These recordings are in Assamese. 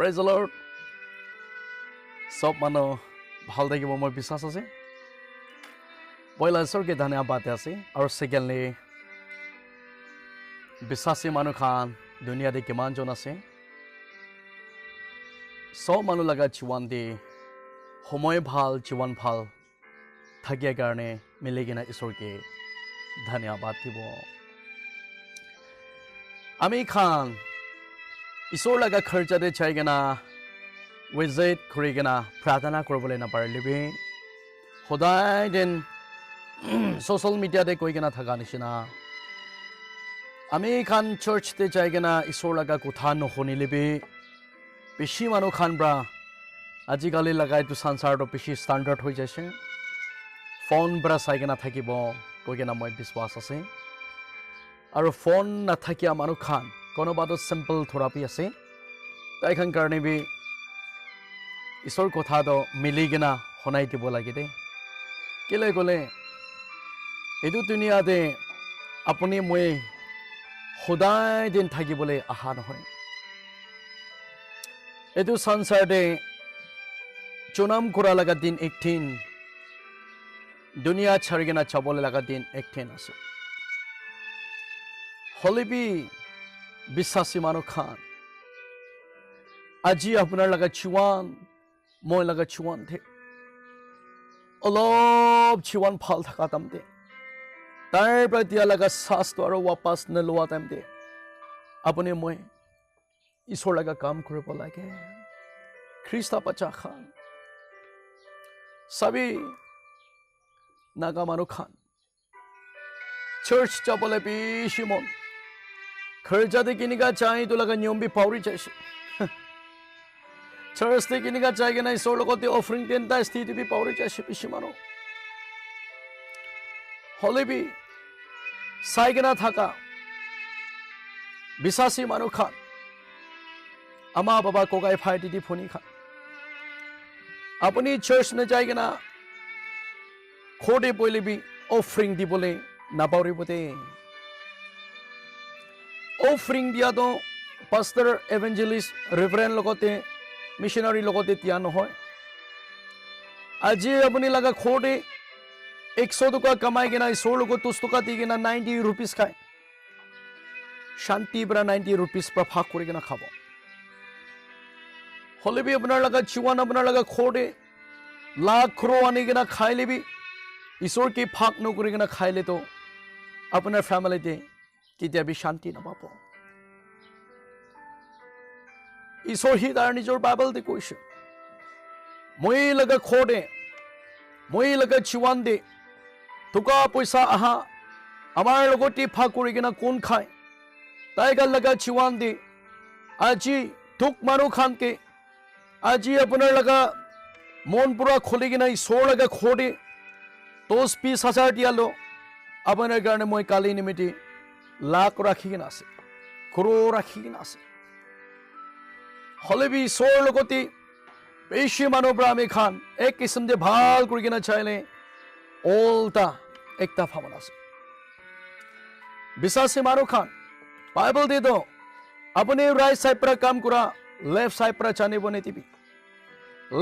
Praise the Lord. Sop mano bhal thakibo moi biswas ase. Poila Isorke dhanyabad ase aru secondly biswasi manu khan dunia de kiman jon ase. Sop manu laga jiwan de homoy bhal jiwan bhal thakia karone miligina Isorke dhanyabad dibo. Ami khan Isor laga kharcha de chaigena visit kurigena pradhana koribole naparlibi hodai den social media de koigena thaga nishina ami khan church te chaigena Isor laga kotha nohonilibi beshi manu khan bra ajikali lagai tu sansar to beshi standard hoi jaise phone bra saigena thakibo koigena moi biswas ase aru phone na thakia manu khan kono bado simple therapy ase tai khan karne bi Isor kotha do miligena honai dibo lage de kele gole edu dunia de apuni moi hodai din thakibole aha nohoy edu sansar de chunam kura laga din 18 dunia charigena chabole laga din 18 ase holibi biswasi manu khan aji apnar laga chiwan moi laga chiwan the olob chiwan phal thaka tamde tar pratia laga sas to aro wapas na lowa tamde apune moi Isor laga kam koribo lage Krista pacha khan sabi naga manu khan church chabole bishimon खर्चा दे किनिका चाहे तो लगा नियम भी पावरी चाहिए चर्च दे किनिका चाहिए ना Isor लोगों ते ऑफरिंग देन ता स्थिति भी पावरी चाहिए पिशी मानो होले भी साइगना थाका बिसासी मानो खान अमा बाबा को गाय फाइटी दी फोनी खान अपनी चर्च ने जाएगा ना खोडे बोले भी ऑफरिंग दी बोले ना पावरी बोते offering dia to pastor evangelist reverend logote missionary logote tia nohoy aji apni laga khode 100 toka kamai gena Isor logo 200 toka di gena 90 rupees khai shanti bra 90 rupees pra phag kori gena khabo hole bi apnar laga chiwan apnar laga khode lakh crore ani gena khaile bi Isor ki phag no kori gena khaile to apnar family te कित्या भी शांति ना पापो Isor ही दार निजोर बाइबल दे कोइश मोई लगा खोडे मोई लगा चिवान दे तुका पैसा आहा हमारे लोगों टी फाकुरी के ना कौन खाए ताइगा लगा चिवान दे आजी तुक मारो खान के आजी अपना लगा मोन पूरा खोले के ना Isor लगा खोडे तो स्पीस 1000 दिया लो अपने गाने मोई काली निमिटी लाख राखी ना से करोड़ राखी ना से हले भी Isor लोगोती पेशी मानो ब्राह्मे खान एक किस्म दे भाल कुड़ी ना चाहेले ओल्टा एकता फामना से बिसासे मानो खान बाइबल दे दो अपने राइट साइड पर काम करा लेफ्ट साइड पर चाने बने तीबी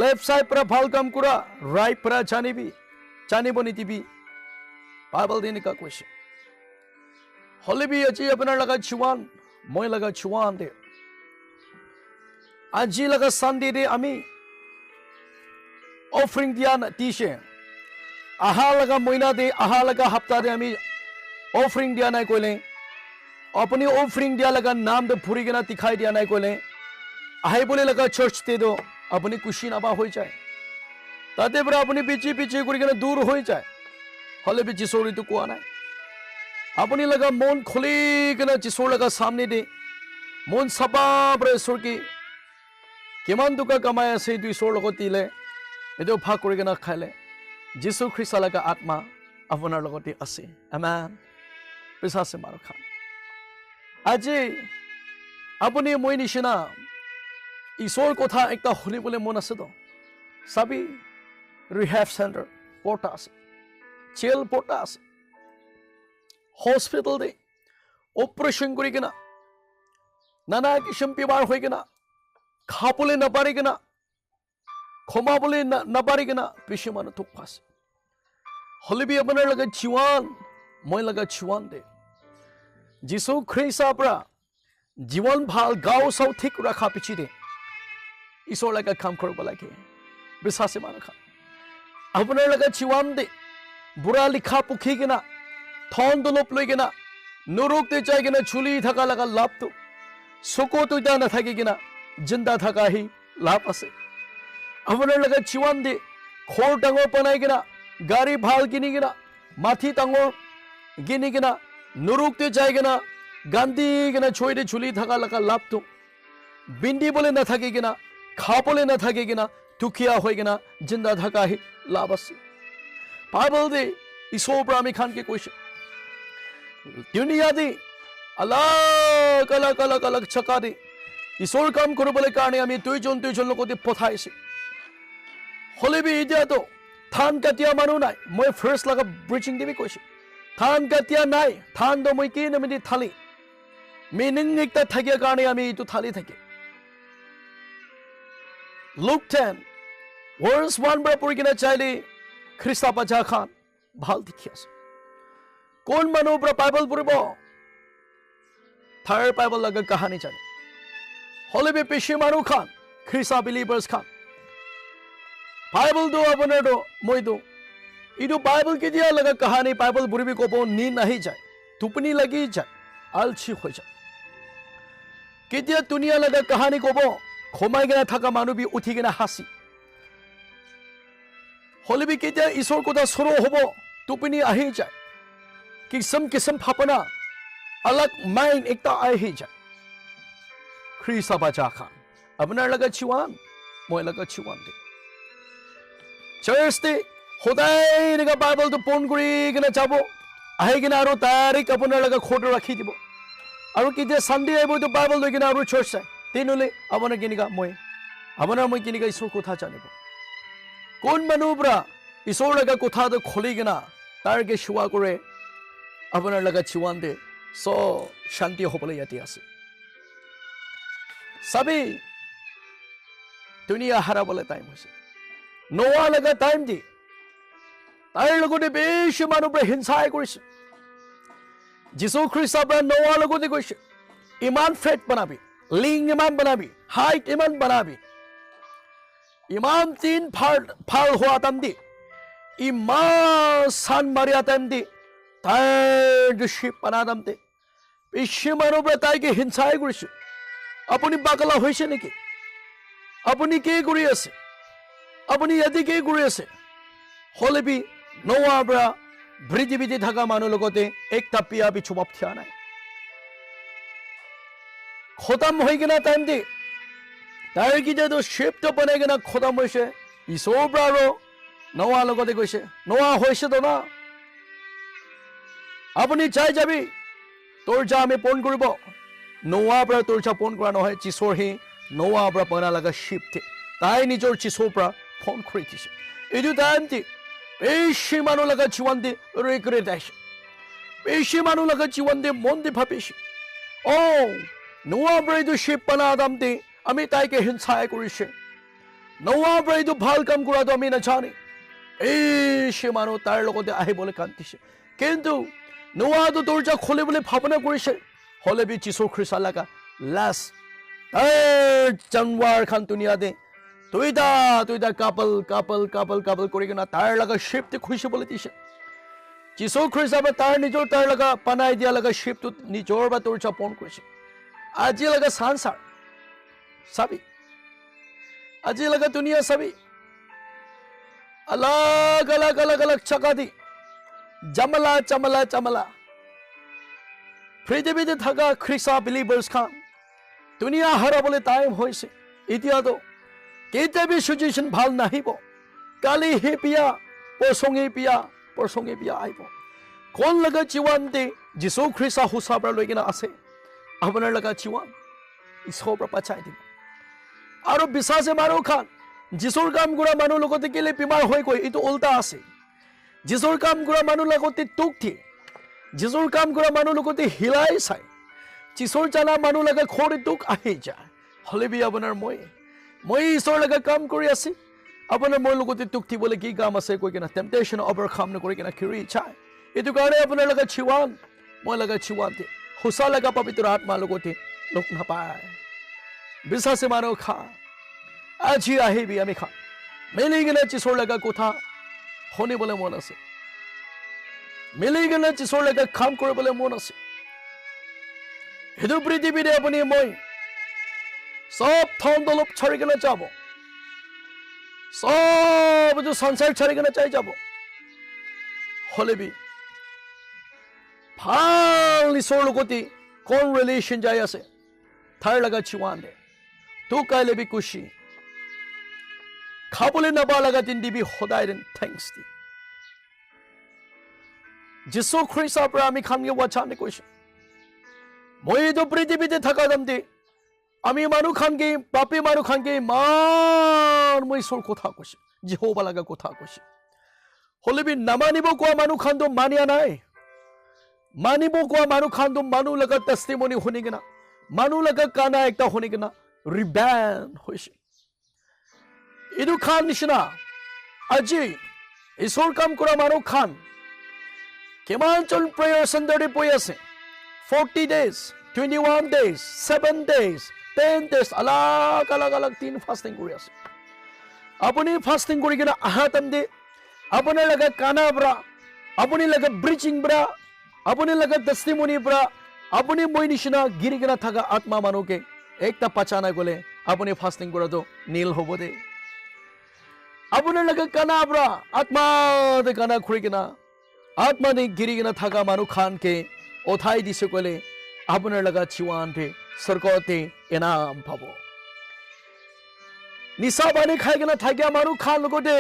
लेफ्ट साइड पर भाल काम करा राइट पर चाने बने तीबी बाइबल देने का क्वेश्चन होले भी अजी अपना लगा चिवान मोय लगा चिवान दे अजी लगा संडे दे अमी ऑफरिंग दिया न तीशे आहा लगा महीना दे आहा लगा हफ्ता दे अमी ऑफरिंग दिया ना कोले अपनी ऑफरिंग दिया लगा नाम दे पूरी के ना दिखाई दिया ना कोले आहे बोले लगा चर्च दे दो अपनी खुशी ना बा हो जाए ताते बरा अपनी पीछे पीछे कुड़ी के ना दूर हो जाए होले भी जिसोरी तो को आना अपनी लगा मोन खुली के ना Isor लगा सामने दे मोन सपा पर Isor की किमान दुका कमाया से दु Isor लोगो तीले एदो भाग करे के ना खाले जिसु ख्रिस्ट लगा आत्मा अपनार लगते आसे आमेन पिसा से मारो खान আজি अपनी মই निशिना Isor कोथा एकता होली बोले मन आसे तो सभी रिहैब सेंटर पोटा आसे जेल पोटा आसे हॉस्पिटल दे ऑपरेशन करी के ना नाना किस्म बेमार हो गए ना খাবলৈ নাপাৰি কিনা ক্ষমাবলৈ নাপাৰি কিনা কিছুমানে দুখ পাইছে হলিবি আপোনাৰ লগত জীৱান মই লগত জীৱান দে যীশু খ্ৰীষ্টৰ পৰা জীবন ভাল গাঁও চাও ঠিক ৰখা পিছতে ঈশ্বৰ লগত কাম কৰিব লাগে বিশ্বাসী মানুহ আপোনাৰ লগত জীৱান দে বুঢ়া লিখা পুখি কিনা থন দলপ লৈ কিনা নৰকতে যাই কিনা চুলি থকা লগা লাভটো চকু তৈতা নাথাকি কিনা জিন্দা থাকাহি লাভ আছে আপোনাৰ লগত জীৱান দে ঘৰ ডাঙৰ বনাই কিনা গাড়ী ভাল কিনি কিনা মাটি ডাঙৰ কিনি কিনা নৰকতে যাই কিনা গান্ধী কিনা চৈতে চুলি থকা লগা লাভটো বিন্দিবলৈ নাথাকি কিনা খাবলৈ নাথাকি কিনা দুখীয়া হৈ কিনা জিন্দা থাকাহি লাভ আছে বাইবেল দে ঈশ্বৰৰ পৰা আমি খানকে কৈছে দুনিয়া দি আলাগ আলাগ আলাগ আলাগ চকা দি ঈশ্বৰ কাম কৰিবলৈ কাৰণে আমি দুইজন লগতে পঠাইছে হলিবি এতিয়াতো ধান কাটিয়া মানুহ নাই মই ফাৰ্ষ্ট লগা ব্ৰিচিং দিবি কৈছো ধান কাটিয়া নাই ধানটো মই কি নামি থালি মিনিং একটা থাকিয়া কাৰণে আমি এইটো থালি থাকে Luke 10 verse 1 পৰা পঢ়ি কিনে চাইলে খ্ৰীষ্টা বাজা খান ভাল দেখি আছে কোন মানুহ পৰা বাইবেল পঢ়িব থাৰ্ড বাইবেল লগা কাহানী জানে হলিবি পেশী মানুহ খান খ্ৰীষ্টা বিলিভাৰ্ছ খান বাইবেলটো আপোনাৰটো মইতো এইটো বাইবেল কেতিয়া লগা কাহানী বাইবেল পঢ়িবি ক'ব নীন্দ আহি যায় টোপনি লাগি যায় আলসি হৈ যায় কেতিয়া দুনিয়া লগা কাহানী ক'ব ঘমাই কিনে থকা মানুহবি উঠি কিনে হাসি হলিবি কেতিয়া ঈশ্বৰ কথা সৰু হ'ব টোপনি আহি যায় কিসম কিসম ভাৱনা अलग माइंड একটা আহি যায় খ্ৰীষ্টা বাজা খান আপোনাৰ লগত জীৱান মই লগত জীৱান দে চাৰ্চ দে সদায় এনেকা বাইবেলটো পঢ়ি কৰি কিনে যাব আহি কিনে আৰু তাৰিখ আপোনাৰ লগত খোট ৰাখি দিব আৰু কেতিয়া সানডে আহিব তো বাইবেল লৈ কিনে আৰু চাৰ্চ চাই তেনেহ'লে আপোনাৰ কেনেকা মই কেনেকা ঈশ্বৰৰ কথা জানিব কোন মানুহ পৰা ঈশ্বৰৰ লগা কথাটো খুলি কিনা তাৰকে সেৱা কৰে আপোনাৰ লগত জীৱান দে চ শান্তি হ'বলৈ ইয়াতে আছে চাবি দুনিয়া হাৰাবলৈ টাইম হৈছে নোৱা লগা টাইম দি তাৰ লগতে বেছি মানুহ পৰা হিংসাই কৰিছে যীশু খ্ৰীষ্টৰ পৰা নোৱাৰ লগতে কৈছে ইমান ফেট বনাবি লিং ইমান বনাবি হাইট ইমান বনাবি ইমান তিন ভাল হোৱা টাইম দি ইমান চান মাৰিয়া টাইম দি তাইৰ শিপ বনা টাইম দি বেছি মানুহ পৰা তাইকে হিংসাই কৰিছে আপুনি পাগলা হৈছে নেকি আপুনি কি কৰি আছে আপুনি ইয়াতে কি কৰি আছে হলিবি নোৱাৰ পৰা পৃথিৱীতে থকা মানুহ লগতে একটা পিয়া পিছু বাপ থিয়া নাই খতম হৈ কিনা টাইম দি তাইৰ কেতিয়াতো শ্বিপটো বনাই কিনা খতম হৈছে ঈশ্বৰৰ পৰা আৰু নোৱাৰ লগতে কৈছে নোৱা হৈছেতো না আপুনি চাই যাবি তোৰ যা আমি পূৰণ কৰিব নোৱাৰ পৰা তোৰ যা পূৰণ কৰা নহয় যীশুৰ সি নোৱাৰ পৰা বনা লগা শ্বিপতে তাই নিজৰ যীশুৰ পৰা ফোন কৰি দিছে এইটো টাইম দি বেছি মানুহ লগা জীৱান দি ৰেকৰে দাইছে বেছি মানুহ লগা জীৱান দি মন দি ভাবিছে নোৱাৰ পৰা এইটো শ্বিপ বনা দাম দি আমি তাইকে হিংসাই কৰিছে নোৱাৰ পৰা এইটো ভাল কাম কৰাটো আমি নাজানে বেছি মানুহ তাৰ লগতে আহিবলৈ কান্দিছে কিন্তু নোৱাটো দৰ্জা খুলিবলৈ ভাৱনা কৰিছে হলিবি যীশু খ্ৰীষ্ট লগা লাষ্ট জানুৱাৰ খান দুনিয়াতে দুইটা কাপল কৰি কিনা তাৰ লগা শ্বিপটো খুচিবলৈ দিছে যীশু খ্ৰীষ্টই তাৰ নিজৰ তাৰ লগা বনাই দিয়া লগা শ্বিপটো নিজৰ বা দৰ্জা পূৰণ কৰিছে আজি লগা সংসাৰ চাবি আজি লগা দুনিয়া চাবি अलग अलग अलग अलग चका दी जमला चमला चमला पृथ्वीতে থাকা খ্ৰীষ্টা বিলিভাৰ্ছ খান দুনিয়া হাৰাবলৈ টাইম হৈছে এতিয়াতো কেতিয়াবি সিচুৱেশ্যন ভাল নাহিব কালি হে পিয়া পৰসংগে পিয়া আহিব কোন লগা জীৱান দে যীশু খ্ৰীষ্টা হুচাবৰ লৈ কিনা আছে আপোনাৰ লগা জীৱান ঈশ্বৰৰ পৰা বাচাই দিব আৰু বিশ্বাসে মানুহ খান যীশুৰ কাম কৰা মানুহ লগতে কেলে বিমাৰ হৈ গৈ এইটো উল্টা আছে যীশুৰ কাম কৰা মানুহ লগতে দুখ দিয়ে যীশুৰ কাম কৰা মানুহ লগতে হিলাই চাই যীশুৰ জানা মানুহ লগে খৰি দুখ আহি যায় হলিবি আপোনাৰ মই মই ঈশ্বৰ লগা কাম কৰি আছি আপোনাৰ মোৰ লগতে তুক থিবলৈ কি কাম আছে কৈ কিনা টেম্পটেশ্যন অভাৰকাম নকৰি কিনা খিৰি চাই এইটো কাৰণে আপোনাৰ লগা চিৱান মই লগা চিৱান হুচা লগা পবিত্ৰ আত্মা লগতে লোক নাপায় বিশ্বাসী মানুহ খা আজি আহিবি আমি খা মিলি কিনে ঈশ্বৰৰ লগা কথা শুনিবলৈ মন আছে মিলি কিনে ঈশ্বৰৰ লগা কাম কৰিবলৈ মন আছে সেইটো পৃথিৱীতে আপুনি মই সব থন দলপ ছাড়ি কিনে যাব সব সংসাৰ ছাড়ি কিনে চাই যাব হলেবি ভাল ঈশ্বৰৰ লগতে কোন ৰিলেশ্যন যাই আছে তাৰ লগা চিৱান দে তো কাইলেবি খুশি খাবলৈ নাপা লগা দিন দিবি সদায় দিন থেংকছ দি যীশু খ্ৰীষ্টৰ পৰা আমি খানগে ৱাচানে কৈছো মই এইটো পৃথিৱীতে থকা দাম দি আমি মানুহ খানগে পাপী মানুহ খানগে মান মই ঈশ্বৰ কথা কৈছো যেহোবা লগা কথা কৈছো হলেবি নামানিব কোৱা মানুহ খানটো মানিয়া নাই মানিব কোৱা মানুহ খানটো মানুহ লগা টেষ্টিমনি শুনি কিনা মানুহ লগা কানা একটা শুনি কিনা ৰিবেন হৈছে এইটো খান নিচিনা আজি ঈশ্বৰ কাম কৰা মানুহ খান কিমান জন প্ৰেয়াৰ চেণ্টাৰতে পৰি আছে 40 days 21 days 7 days 10 days আলাগ 3 fasting কৰি আছে আপুনি ফাস্টিং কৰি কিনা আহাতম দে আপোনাৰ লগা কানা ব্ৰা আপুনি লগা ব্ৰিচিং ব্ৰা আপুনি লগা টেষ্টিমনি ব্ৰা আপুনি মই নিচিনা গিৰি কিনা থাকা আত্মা মানুহকে একটা পাচানা গলে আপুনি ফাস্টিং কৰাটো নীল হ'ব দে আপোনাৰ লগা কানা ব্ৰা আত্মা দে কানা খুৰি কিনা আত্মা নে গিৰি কিনা থাকা মানুহ খানকে ওঠাই দিছে কলে আপোনাৰ লগা চিৱানতে স্বৰ্গতে এনাম পাব নিচা পানী খাই কিনা থাকিয়া মানুহ খান লগতে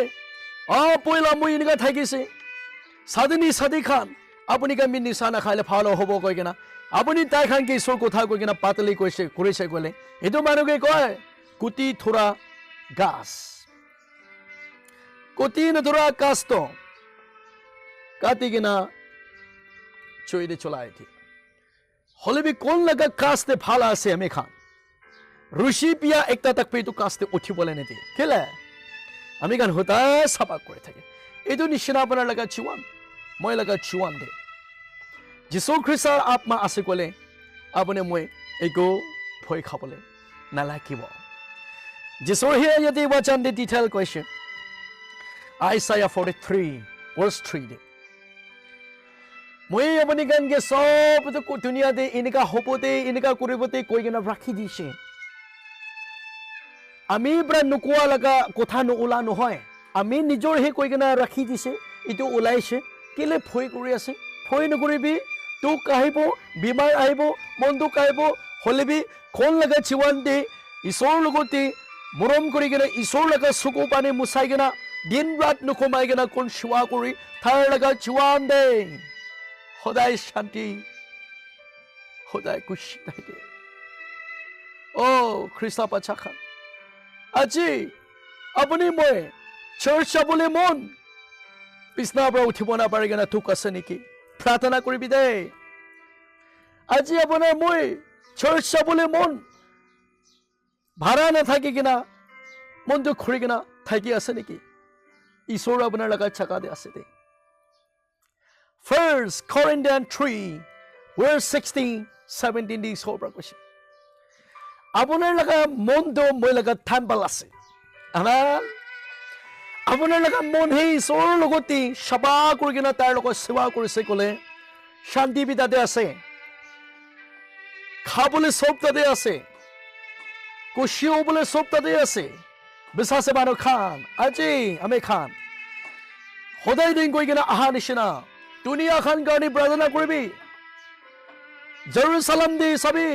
পইলা মই এনেকা থাকিছে সাধি খান আপুনি কামি নিচা নাখাইলে ভাল হ'ব কৈ কিনা আপুনি তাই খানকে ঈশ্বৰ কথা কৈ কিনা পাতলি কৈছে কৰিছে কলে এইটো মানুহকে কয় কুটি থোৰা গাছ কুটি নথোৰা কাষ্ট কাটি কিনা চৈৰে চলাই থি হলেবি কোন লগা কাস্তে ভাল আছে আমি খান ঋষি পিয়া একটা তাক পেটো কাস্তে উঠিবলৈ নিদিয়ে কেলে আমি গান হতাই চাপা কৰি থাকে এইটো নিচিনা আপোনাৰ লগা চিৱান মই লগা চিৱান দে যীশু খ্ৰীষ্টৰ আত্মা আছে কলে আপুনি মই একো ভয় খাবলৈ নালাগিব যীশুৰ ইয়াতে বচন দি ডিটেইল কৈছে আইচায়া 43 verse 3 দে মই আপুনি গানকে সব দুনিয়া দে এনেকা হবতে এনেকা কৰিবতে কৈ কিনা ৰাখি দিছে আমি পৰা নোকোৱা লগা কথা নোলা নহয় আমি নিজৰ হে কৈ কিনা ৰাখি দিছে এইটো ওলাইছে কেলে ভয় কৰি আছে ভয় নকৰিবি তোক আহিব বিমাৰ আহিব মনটোক আহিব হলেবি কোন লগা চিৱান দে ঈশ্বৰৰ লগতে মৰম কৰি কিনা ঈশ্বৰ লগা চকু পানী মুচাই কিনা দিন ৰাত নকমাই কিনা কোন সেৱা কৰি তাৰ লগা চিৱান দে সদায় শান্তি সদায় খুশি থাকে খ্ৰীষ্টা পাছা খান আজি আপুনি মই চাৰ্চ যাবলৈ মন বিছনাৰ পৰা উঠিব নাপাৰি কিনা তোক আছে নেকি প্ৰাৰ্থনা কৰিবি দে আজি আপোনাৰ মই চাৰ্চ যাবলৈ মন ভাড়া নাথাকি কিনা মনটো খুৰি কিনা থাকি আছে নেকি ঈশ্বৰ আপোনাৰ লগত চাকা দে আছে দে 1 Corinthians 3 verse 16-17 দি সব কৈছে আপোনাৰ লগা মনটো মই লগা টেম্পল আছে আপোনাৰ লগা মন হে ঈশ্বৰৰ লগতে সেৱা কৰি কিনা তাৰ লগত সেৱা কৰিছে কলে শান্তি বিদাতে আছে খাবলৈ সব তাতে আছে খুশি হ'বলৈ সব তাতে আছে বিশ্বাসে মানুহ খান আজি আমি খান সদায় দিন গৈ কিনা আহা নিচিনা দুনিয়া খান কাৰণে প্ৰাৰ্থনা কৰিবি জেৰুজালেম দি চাবি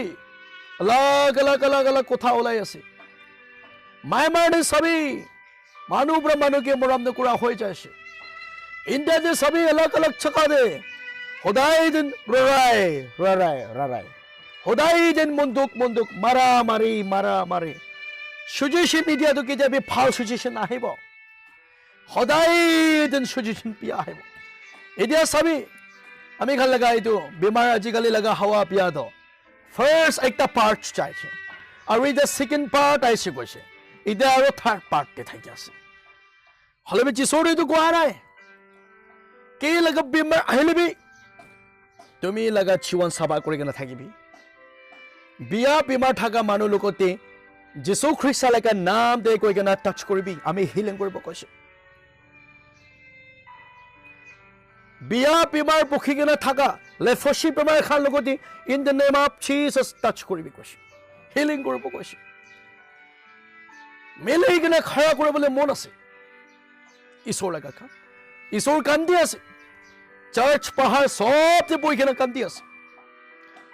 আলাগ কথা ওলাই আছে মায়ামাৰ দি চাবি মানুহ পৰা মানুহকে মৰম নকৰা হৈ যাইছে ইণ্ডিয়া দি চাবি আলাগ চকা দে সদায় দিন ৰৰাই সদায় দিন মন্দুক মাৰা মাৰি সুজেশন মিডিয়াটো কেতিয়াবা ভাল সুজেশন আহিব সদায় দিন সুজেশন পিয়া আহিব এতিয়া চাবি আমি খান লগা এইটো বেমাৰ আজিকালি লগা হাৱা পিয়াটো ফাৰ্ষ্ট একটা পাৰ্ট চাইছে আৰু এতিয়া সেকেন্ড পাৰ্ট আহিছে কৈছে এতিয়া আৰু থাৰ্ড পাৰ্টকে থাকি আছে হলে যিশোৰে এইটো কোৱা নাই কি লগা বেমাৰ আহিলেবি তুমি লগা জীৱন চাবা কৰি কিনে থাকিবি বিয়া বেমাৰ থকা মানুহ লগতে যিশু খ্ৰীষ্টলৈকে নাম দে কৈ কিনে টাচ কৰিবি আমি হিলিং কৰিব কৈছো বিয়া বেমাৰ পখি কিনে থকা লেফসি বেমাৰ খান লগতে in the name of Jesus touch কৰিবি কৈছো হিলিং কৰিব কৈছো মেলে কিনে খৰা কৰিবলৈ মন আছে ঈশ্বৰ লগা খা ঈশ্বৰ কান্দি আছে চাৰ্চ পাহাৰ সবতে বহি কিনে কান্দি আছে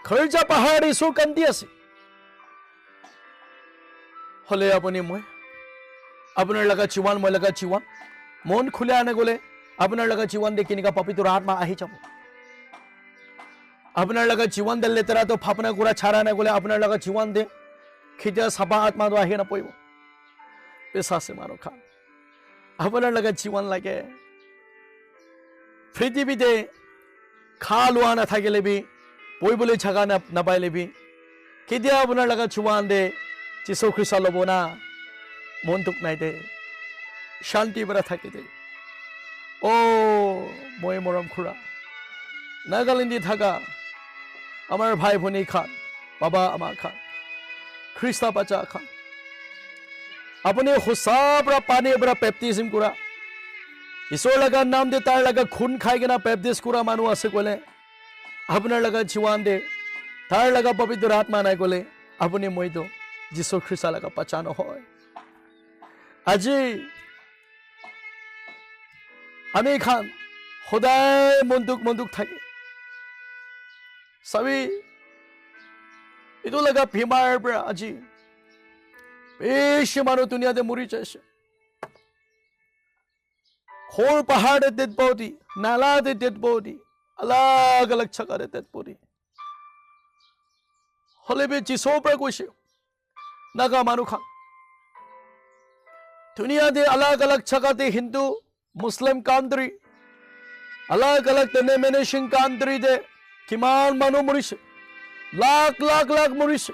খৰজা পাহাৰ ঈশ্বৰ কান্দি আছে হলে আপুনি মই আপোনাৰ লগা জীৱান মই লগা জীৱান মন খুলে আনে গলে আপোনাৰ লগা জীৱান দে কিনিকা পবিত্ৰ আত্মা আহি যাব আপোনাৰ লগা জীৱান দে লেতেৰা তো ফাপনা কৰা ছাৰা আনে গলে আপোনাৰ লগা জীৱান দে খিজা সাবা আত্মা তো আহি নপৰিব পেছাছে মানো খা আপোনাৰ লগা জীৱান লাগে পৃথিৱীতে খা লোৱা নাথাকিলেবি পঢ়িবলৈ জাগা নাপাইলেবি কেতিয়া আপোনাৰ লগা জীৱান দে যিশু খ্ৰীষ্ট ল'ব না মনটোক নাই দে শান্তি পৰা থাকি দে মই মৰম খুৰা নাগালেণ্ডে থাকা আমাৰ ভাই ভনী খান বাবা আমাৰ খান খ্ৰীষ্ট বাচ্চা খান আপুনি সঁচাৰ পৰা পানীৰ পৰা বেপ্টিজম কৰা ঈশ্বৰ লগা নাম দে তাৰ লগা খুন খাই কিনা বেপ্টিজ কৰা মানুহ আছে ক'লে আপোনাৰ লগা জীৱান দে তাৰ লগা পবিত্ৰ আত্মা নাই ক'লে আপুনি মইতো যিশু খ্ৰীষ্ট লগা বাচ্চা নহয় আজি আমি খান সদায় মন্দুক থাকে চাবি এইটো লগা বেমাৰ পৰা আজি বেছি মানুহ দুনিয়াতে মৰি যাইছে খোৰ পাহাৰতে ডেড বডি নালাতে ডেড বডি আলাগ আলাগ জাগাতে ডেড বডি হলে বে যিশোৰ পৰা কৈছে নাগা মানুহ খান দুনিয়াতে আলাগ আলাগ জাগাতে হিন্দু মুছলিম কাণ্ট্ৰি আলাগ আলাগ ডেনোমিনেশ্যন কাণ্ট্ৰিতে কিমান মানুহ মৰিছে লাখ লাখ লাখ মৰিছে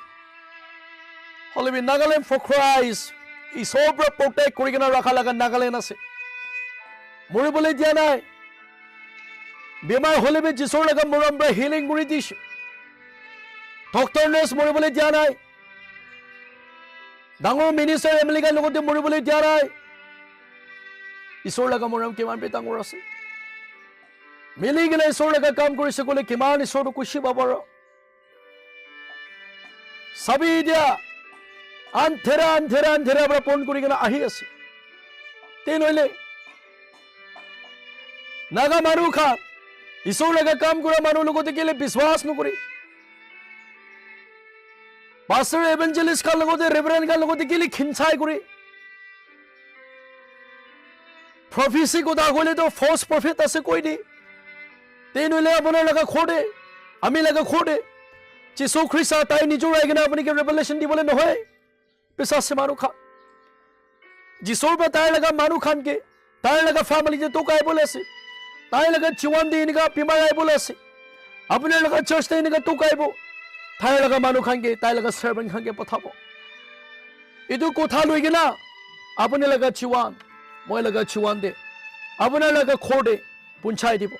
হলে বে নাগালেণ্ড ফৰ ক্ৰাইষ্ট ঈশ্বৰৰ পৰা প্ৰটেক্ট কৰি কিনে ৰখা লগা নাগালেণ্ড আছে মৰিবলৈ দিয়া নাই বেমাৰ হলে বে যিশোৰ লগা মৰম পৰা হিলিং কৰি দিছে ডক্টৰ নাৰ্ছ মৰিবলৈ দিয়া নাই ডাঙৰ মিনিষ্টাৰ এমেলিকাৰ লগতে মৰিবলৈ দিয়া নাই ঈশ্বৰ লগা মৰম কিমান বে ডাঙৰ আছে মিলি কিনে ঈশ্বৰ লগা কাম কৰিছে ক'লে কিমান ঈশ্বৰটো খুচি পাব চাবি দিয়া আন্ধেৰা আন্ধেৰা আন্ধেৰা পৰা ফোন কৰি কিনে আহি আছে তে নহলে নাগা মানুহ খা ঈশ্বৰ লগা কাম কৰা মানুহ লগতে কেলে বিশ্বাস নকৰি পাষ্টৰ এভেঞ্জেলিষ্ট কাৰ লগতে ৰেভাৰেণ্ড কাৰ লগতে কেলে খিনচাই কৰি প্ৰফেসি কথা কলে তো ফলছ প্ৰফেট আছে কৈ দি তে নহলে আপোনাৰ লগা খোদে আমি লগা খোদে যিশু খ্ৰীষ্ট তাই নিজৰ আইগিনা আপুনি কি ৰেভেলেশ্যন দিবলৈ নহয় বিশ্বাসে মানুহ খা যিশোৰ পৰা তাই লগা মানুহ খানকে তাই লগা ফেমিলি যে তোক আহিবলৈ আছে তাই লগা জীৱান দি এনেকা বেমাৰ আহিবলৈ আছে আপোনাৰ লগা চাৰ্চতে এনেকা তোক আহিব তাই লগা মানুহ খানকে তাই লগা চাৰ্ভেণ্ট খানকে পঠাব এইটো কথা লৈ কিনা আপুনি লগা জীৱান মই লগা জীৱান দে আপোনাৰ লগা খোদে পুঞ্চাই দিব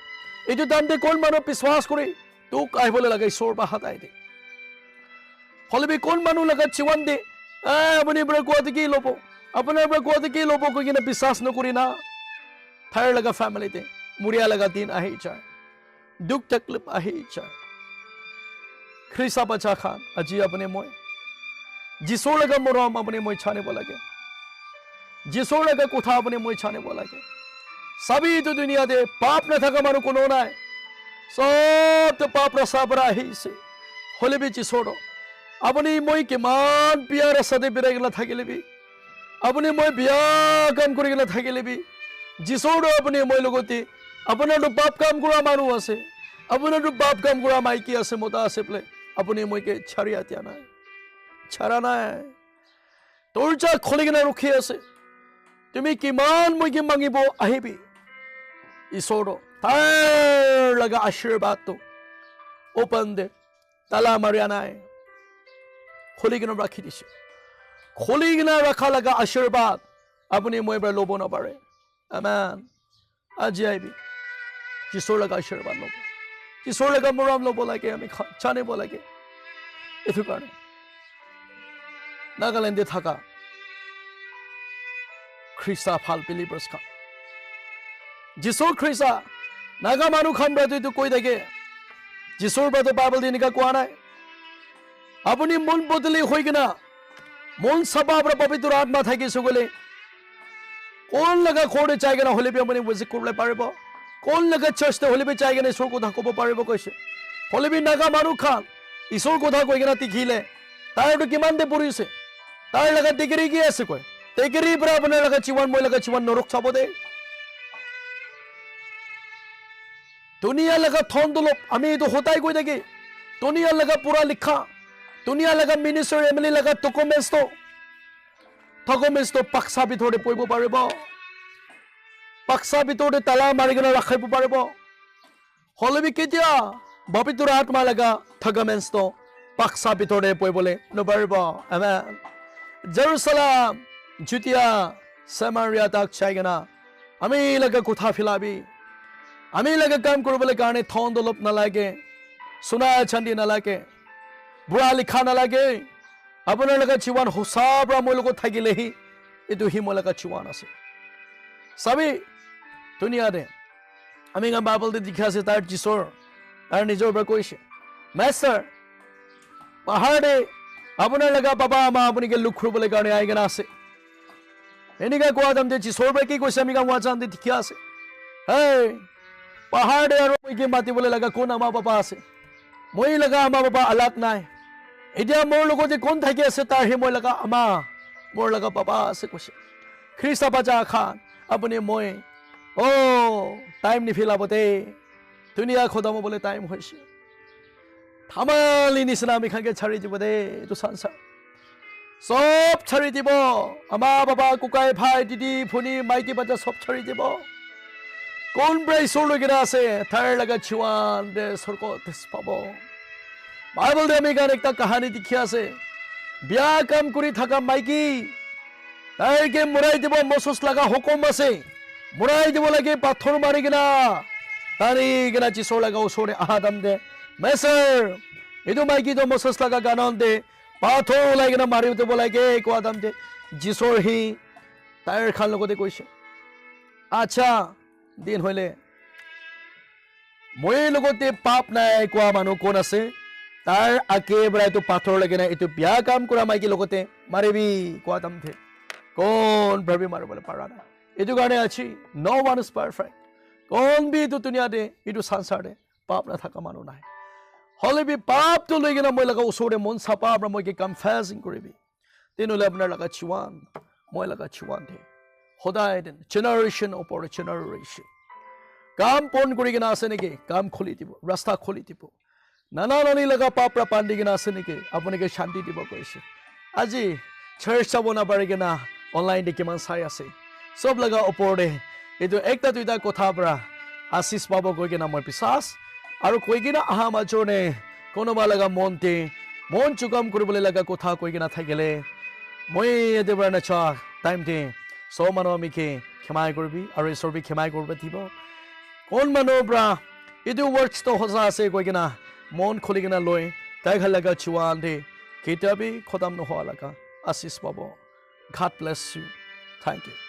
এইটো দামতে কোন মানুহ বিশ্বাস কৰি তোক আহিবলৈ লাগে ঈশ্বৰ বা হাতাই দে হলে কোন মানুহ লগা জীৱান দে আপুনি পৰা কোৱাতে কি ল'ব আপোনাৰ পৰা কোৱাতে কি ল'ব কৈ কিনে বিশ্বাস নকৰি না তাইৰ লগা ফেমিলিতে মৰিয়া লগা দিন আহি যায় দুখ তকলিফ আহি যায় খ্ৰীষ্ট বাচ্চা খান আজি আপুনি মই যিশোৰ লগা মৰম আপুনি মই জানিব লাগে যিশোৰ লগা কথা আপুনি মই জানিব লাগে চাবিটো দুনিয়াতে পাপ নাথাকা মানুহ কোনো নাই সব পাপ ৰাস্তাৰ পৰা আহিছে হলে বি যিশোৰ আপুনি মই কিমান বিয়া ৰাস্তাতে বেৰাই গেলা থাকিলেবি আপুনি মই বিয়া কাম কৰি গেলা থাকিলেবি যিশোৰ আপুনি মই লগতে আপোনাৰতো পাপ কাম কৰা মানুহ আছে আপোনাৰতো পাপ কাম কৰা মাইকী আছে মতা আছে বোলে আপুনি মইকে ছাড়িয়া দিয়া নাই ছাড়া নাই দৰ্জা খুলি কিনে ৰখি আছে তুমি কিমান মইকে মাগিব আহিবি ঈশ্বৰ তাৰ লগা আশীৰ্বাদটো ওপেন দে তালা মাৰিয়া নাই খুলি কিনে ৰাখি দিছে খুলি কিনা ৰখা লগা আশীৰ্বাদ আপুনি মই পৰা ল'ব নপাৰে আমেন আজি আহিবি ঈশ্বৰৰ লগা আশীৰ্বাদ ল'ব ঈশ্বৰৰ লগা মৰম ল'ব লাগে আমি জানিব লাগে এইটো কাৰণে নাগালেণ্ডে থকা খ্ৰীষ্টা ভাল বিলিভাৰ্ছ খান যীশুৰ খ্ৰীষ্টা নাগা মানুহ খান এইটো কৈ থাকে যীশুৰ পৰা বাইবেল এনেকুৱা কোৱা নাই আপুনি মন বদলি হৈ কিনা মন চাফা পৰা পবিত্ৰ আত্মা থাকিছো গ'লে কোন লগা ঘৰতে চাই কিনে হ'লে আপুনি বুজি কৰিবলৈ পাৰিব কোন লগা চাৰ্চতে হ'লে চাই কিনে ঈশ্বৰৰ কথা ক'ব পাৰিব কৈছে হ'লে নাগা মানুহ খান ঈশ্বৰৰ কথা কৈ কিনে তিখিলে তাৰটো কিমান দে পৰিছে তাৰ লগত ডিগ্ৰী কি আছে কয় ডিগ্ৰীৰ পৰা আপোনাৰ লগত জীৱন মই লগত জীৱন নৰক চাব দে দুনিয়া লগা থন দলপ আমি এইটো হতাই কৈ থাকি দুনিয়া লগা পুৰা লিখা দুনিয়া লগা মিনিষ্টাৰ এমএলএ লগা ডকুমেণ্টছটো পাক্সা ভিতৰতে পৰিব পাৰিব পাক্সা ভিতৰতে তালা মাৰি কিনে ৰাখিব পাৰিব হ'লে কেতিয়া পবিত্ৰ আত্মা লগা ডকুমেণ্টছটো পাক্সা ভিতৰতে পৰিবলৈ নপাৰিব আমেন জেৰুচালেম যেতিয়া সামাৰিয়া তাক চাই কিনা আমি লগা কথা ফিলাবি আমি লগা কাম কৰিবলৈ কাৰণে থন দলপ নালাগে সোণা চান্দি নালাগে বুঢ়া লিখা নালাগে আপোনাৰ লগত জীৱন সঁচা পৰা মোৰ লগত থাকিলেহি এইটো সি মোৰ লগত জীৱন আছে চাবি দুনিয়াতে আমি বাইবেলতে লিখা আছে তাৰ যীশুৰ তাৰ নিজৰ পৰা কৈছে মাষ্টাৰ পাহাৰতে আপোনাৰ লগা বাবা আমা আপুনি লোক খুবলৈ কাৰণে আহি কিনে আছে এনেকুৱা কোৱা যাম যে যীশুৰ পৰা কি কৈছে আমি কোৱা যাম যে ঠিক আছে হেই পাহাৰতে আৰু মই কি মাতিবলৈ লগা কোন আমাৰ বাবা আছে মই লগা আমাৰ বাবা আলাক নাই এতিয়া মোৰ লগত যে কোন থাকি আছে তাৰ হে মই লগা আমা মোৰ লগা বাবা আছে কৈছে খ্ৰীষ্টা বাজা খান আপুনি মই টাইম নিফিলাবতে দুনিয়া খতম হ'বলৈ টাইম হৈছে থামালি নিচিনা আমি খানকে চাৰি দিব দে এইটো চানচাৰ চব চাৰি দিব আমাৰ বাবা কুকাই ভাই দিদি ভনী মাইকী বাজা চব চাৰি দিব কোন পৰা ঈশ্বৰলৈ কিনা আছে তাৰ লগত চিৱান দে স্বৰ্গত পাব বাইবেল আমি গান একটা কাহানী দেখি আছে বিয়া কাম কৰি থকা মাইকী তাইকে মৰাই দিব মচচ লগা হুকুম আছে মৰাই দিব লাগে পাথৰ মাৰি কিনা তাৰি কিনা যীশুৰ লগা ওচৰতে আহাদাম দে মেছাৰ এইটো মাইকীটো মচচ লগা গানত দে পাথৰ ওলাই কিনা মাৰি দিব লাগে কোৱা দাম দে যীশুৰ সি তাইৰ খান লগতে কৈছে আচ্ছা দিন হইলে মই লগতে পাপ নাই কোৱা মানুহ কোন আছে তাৰ একেবাৰে এইটো পাথৰ লাগে না এইটো বিয়া কাম কৰা মাইকী লগতে মাৰিবি কোৱা দাম দে কোন ভাবি মাৰিবলৈ পাৰা নাই এইটো কাৰণে আছে নো ওৱান ইজ পাৰফেক্ট কোন বি এইটো দুনিয়াতে এইটো সংসাৰতে পাপ নাথাকা মানুহ নাই হ'লে বি পাপটো লৈ কিনে মই লগা ওচৰতে মন চাপা পৰা মই কি কনফেছিং কৰিবি তেনেহ'লে আপোনাৰ লগা চিৱান মই লগা চিৱান দে সদায় দিন জেনেৰেশ্যন ওপৰত জেনেৰেশ্যন কাম পণ কৰি কিনে আছে নেকি কাম খুলি দিব ৰাস্তা খুলি দিব নানা নানি লগা পাপ পৰা পান দি কিনে আছে নেকি আপোনাকে শান্তি দিব কৈছে আজি চাৰ্চ চাব নাপাৰি কিনা অনলাইনতে কিমান চাই আছে চব লগা ওপৰতে এইটো একটা দুটা কথা পৰা আশীষ পাব কৈ কিনা মই বিশ্বাস আৰু কৈ কিনা আহা মাজনে কোনোবা লগা মনতে মন চুকাম কৰিবলৈ লগা কথা কৈ কিনা থাকিলে মই একেবাৰে নাচা টাইমতে চব মানুহ আমিকে ক্ষমাই কৰিবি আৰু ঈশ্বৰবি ক্ষমাই কৰিব দিব কোন মানুহৰ পৰা এইটো ৱৰ্কছটো সঁচা আছে কৈ কিনা মন খুলি কিনা লৈ তাই ভাল লগা চিৱান দে কেতিয়াবি খতম নোহোৱা লগা আশীষ পাব God bless you. Thank you.